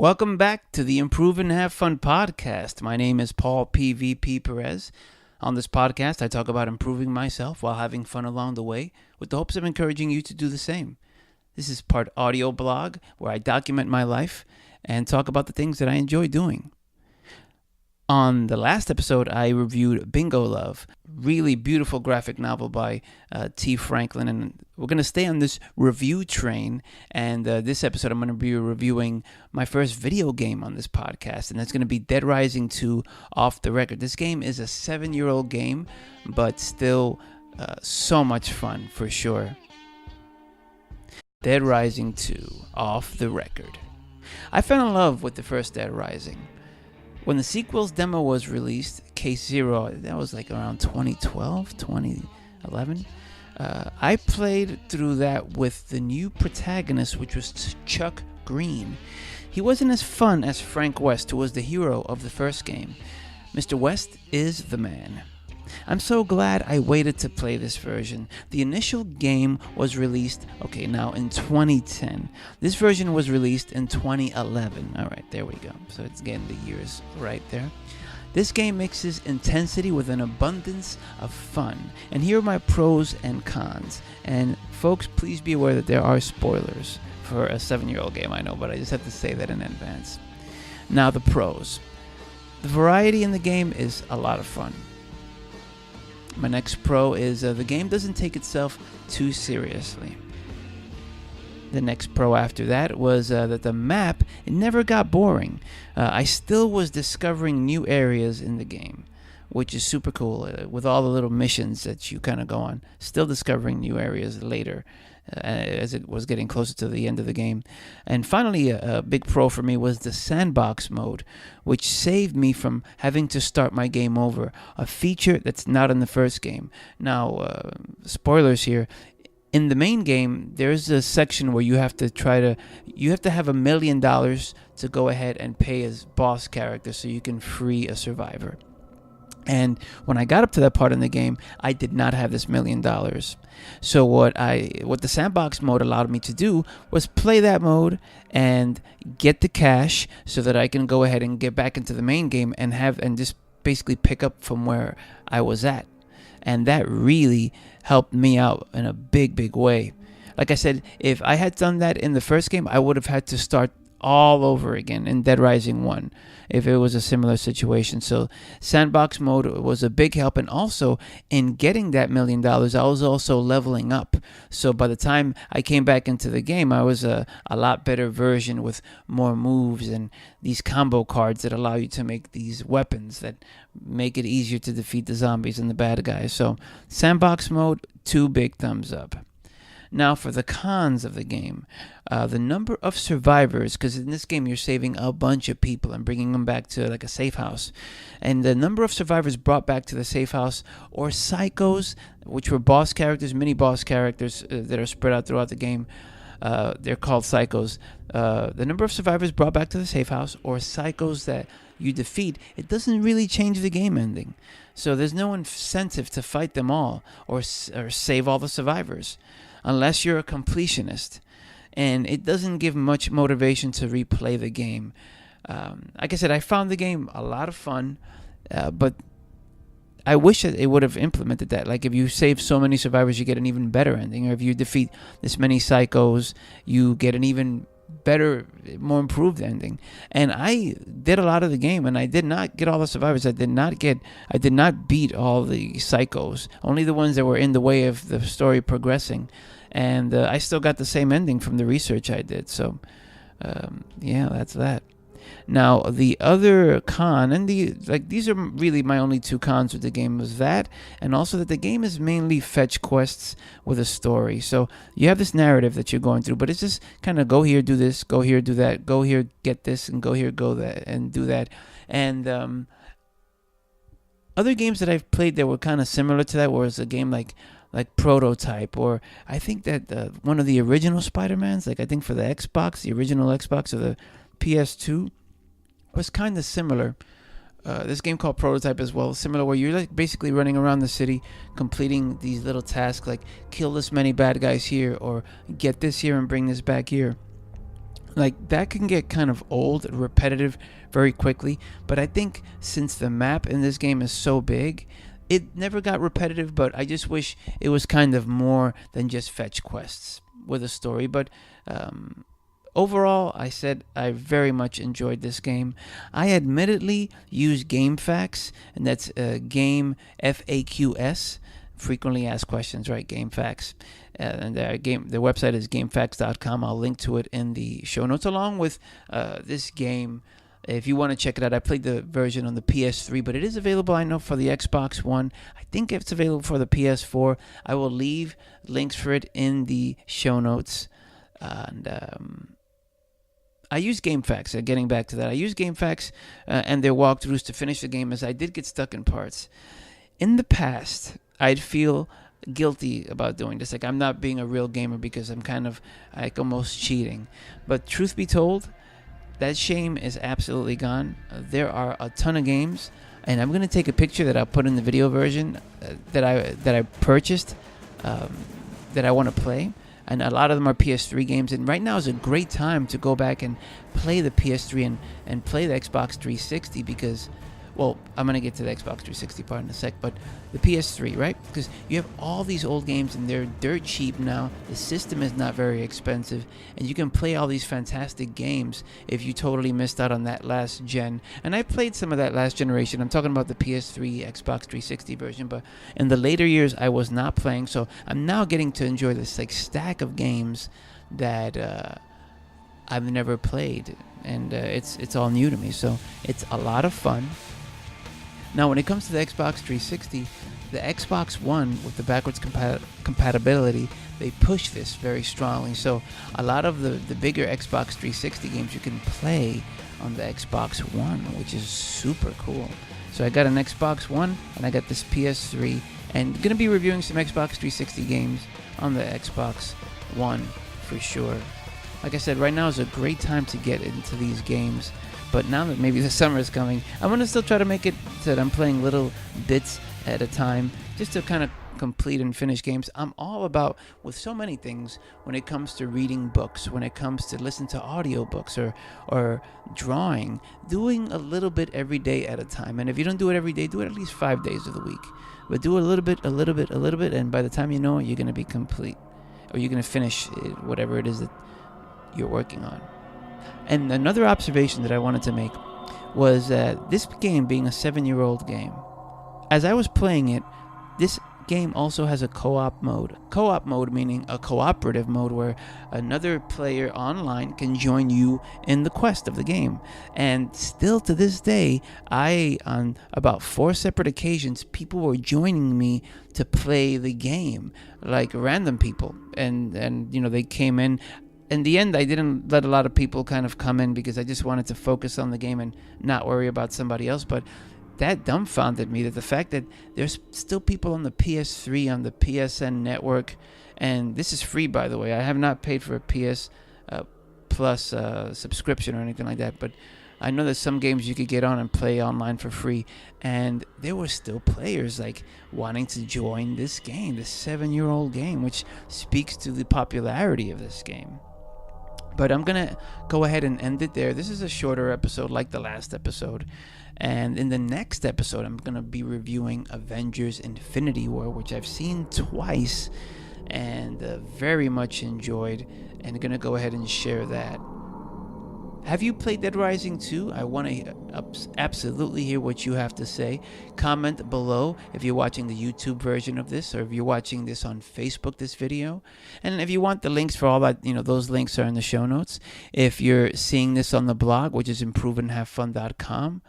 Welcome back to the Improve and Have Fun podcast. My name is Paul PVP Perez. On this podcast, I talk about improving myself while having fun along the way with the hopes of encouraging you to do the same. This is part audio blog where I document my life and talk about the things that I enjoy doing. On the last episode, I reviewed Bingo Love, really beautiful graphic novel by T. Franklin, and we're going to stay on this review train, and this episode I'm going to be reviewing my first video game on this podcast, and that's going to be Dead Rising 2 Off the Record. This game is a 7-year-old game, but still so much fun for sure. Dead Rising 2 Off the Record. I fell in love with the first Dead Rising. When the sequel's demo was released, Case Zero, that was like around 2012, 2011, I played through that with the new protagonist, which was Chuck Green. He wasn't as fun as Frank West, who was the hero of the first game. Mr. West is the man. I'm so glad I waited to play this version. The initial game was released, now in 2010. This version was released in 2011. Alright, there we go. So it's getting the years right there. This game mixes intensity with an abundance of fun. And here are my pros and cons. And folks, please be aware that there are spoilers for a 7-year-old game, I know, but I just have to say that in advance. Now the pros. The variety in the game is a lot of fun. My next pro is the game doesn't take itself too seriously. The next pro after that was that the map, it never got boring. I still was discovering new areas in the game, which is super cool with all the little missions that you kind of go on. Still discovering new areas later as it was getting closer to the end of the game. And finally, a big pro for me was the sandbox mode, which saved me from having to start my game over, a feature that's not in the first game. Now, spoilers here. In the main game, there's a section where you have to have $1 million to go ahead and pay as boss character so you can free a survivor. And when I got up to that part in the game, I did not have this $1 million. So what the sandbox mode allowed me to do was play that mode and get the cash so that I can go ahead and get back into the main game and just basically pick up from where I was at. And that really helped me out in a big way. Like I said, if I had done that in the first game, I would have had to start all over again in Dead Rising 1 if it was a similar situation. So sandbox mode was a big help, and also in getting that $1 million, I was also leveling up. So by the time I came back into the game, I was a lot better version with more moves and these combo cards that allow you to make these weapons that make it easier to defeat the zombies and the bad guys. So sandbox mode, 2 big thumbs up. Now for the cons of the game, the number of survivors, because in this game you're saving a bunch of people and bringing them back to like a safe house, and the number of survivors brought back to the safe house, or psychos, which were boss characters, mini boss characters that are spread out throughout the game, they're called psychos. The number of survivors brought back to the safe house, or psychos that you defeat, it doesn't really change the game ending. So there's no incentive to fight them all or save all the survivors, unless you're a completionist, and it doesn't give much motivation to replay the game. Like I said, I found the game a lot of fun, but I wish that it would have implemented that. Like if you save so many survivors, you get an even better ending, or if you defeat this many psychos, you get an even better, more improved ending. And I did a lot of the game, and I did not get all the survivors. I did not beat all the psychos, only the ones that were in the way of the story progressing. And I still got the same ending from the research I did. So yeah, that's that. Now the other con, and these are really my only 2 cons with the game, was that, and also that the game is mainly fetch quests with a story. So you have this narrative that you're going through, but it's just kind of go here, do this, go here, do that, go here, get this, and go here, go that, and do that. And other games that I've played that were kind of similar to that was a game like Prototype, or I think that one of the original Spider-Mans, like I think for the Xbox, the original Xbox or the PS2, was kind of similar. This game called Prototype as well, similar, where you're like basically running around the city completing these little tasks like kill this many bad guys here, or get this here and bring this back here. Like, that can get kind of old and repetitive very quickly, but I think since the map in this game is so big, it never got repetitive, but I just wish it was kind of more than just fetch quests with a story. But overall, I said I very much enjoyed this game. I admittedly use GameFAQs, and that's Game FAQs, frequently asked questions, right? GameFAQs. And their website is GameFAQs.com. I'll link to it in the show notes, along with this game. If you want to check it out, I played the version on the PS3, but it is available, I know, for the Xbox One. I think it's available for the PS4. I will leave links for it in the show notes. And I use GameFAQs. Getting back to that, I use GameFAQs and their walkthroughs to finish the game, as I did get stuck in parts. In the past, I'd feel guilty about doing this. Like, I'm not being a real gamer because I'm kind of like almost cheating. But truth be told, that shame is absolutely gone. There are a ton of games, and I'm going to take a picture that I'll put in the video version that I purchased that I want to play. And a lot of them are PS3 games, and right now is a great time to go back and play the PS3 and play the Xbox 360 because, well, I'm going to get to the Xbox 360 part in a sec, but the PS3, right? Because you have all these old games, and they're dirt cheap now. The system is not very expensive, and you can play all these fantastic games if you totally missed out on that last gen. And I played some of that last generation. I'm talking about the PS3, Xbox 360 version, but in the later years, I was not playing, so I'm now getting to enjoy this like stack of games that I've never played, and it's all new to me, so it's a lot of fun. Now, when it comes to the Xbox 360, the Xbox One, with the backwards compatibility, they push this very strongly. So a lot of the bigger Xbox 360 games you can play on the Xbox One, which is super cool. So I got an Xbox One, and I got this PS3, and going to be reviewing some Xbox 360 games on the Xbox One for sure. Like I said, right now is a great time to get into these games. But now that maybe the summer is coming, I'm going to still try to make it so that I'm playing little bits at a time just to kind of complete and finish games. I'm all about, with so many things, when it comes to reading books, when it comes to listening to audiobooks or drawing, doing a little bit every day at a time. And if you don't do it every day, do it at least 5 days of the week. But do a little bit, and by the time you know it, you're going to be complete. Or you're going to finish whatever it is that you're working on. And another observation that I wanted to make was that this game being a 7-year-old game, as I was playing it, this game also has a co-op mode. Co-op mode meaning a cooperative mode where another player online can join you in the quest of the game. And still to this day, on about 4 separate occasions, people were joining me to play the game, like random people. And you know, they came in. In the end, I didn't let a lot of people kind of come in because I just wanted to focus on the game and not worry about somebody else. But that dumbfounded me, that the fact that there's still people on the PS3, on the PSN network, and this is free, by the way. I have not paid for a PS Plus subscription or anything like that, but I know that some games you could get on and play online for free, and there were still players like wanting to join this game, this 7-year-old game, which speaks to the popularity of this game. But I'm going to go ahead and end it there. This is a shorter episode like the last episode. And in the next episode, I'm going to be reviewing Avengers Infinity War, which I've seen twice and very much enjoyed. And going to go ahead and share that. Have you played Dead Rising 2? I want to absolutely hear what you have to say. Comment below if you're watching the YouTube version of this, or if you're watching this on Facebook, this video. And if you want the links for all that, those links are in the show notes. If you're seeing this on the blog, which is improveandhavefun.com,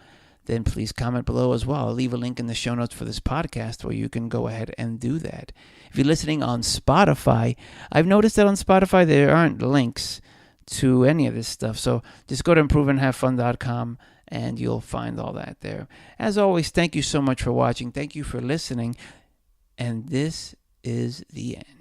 then please comment below as well. I'll leave a link in the show notes for this podcast where you can go ahead and do that. If you're listening on Spotify, I've noticed that on Spotify there aren't links to any of this stuff, so just go to improveandhavefun.com and you'll find all that there. As always, thank you so much for watching. Thank you for listening, and this is the end.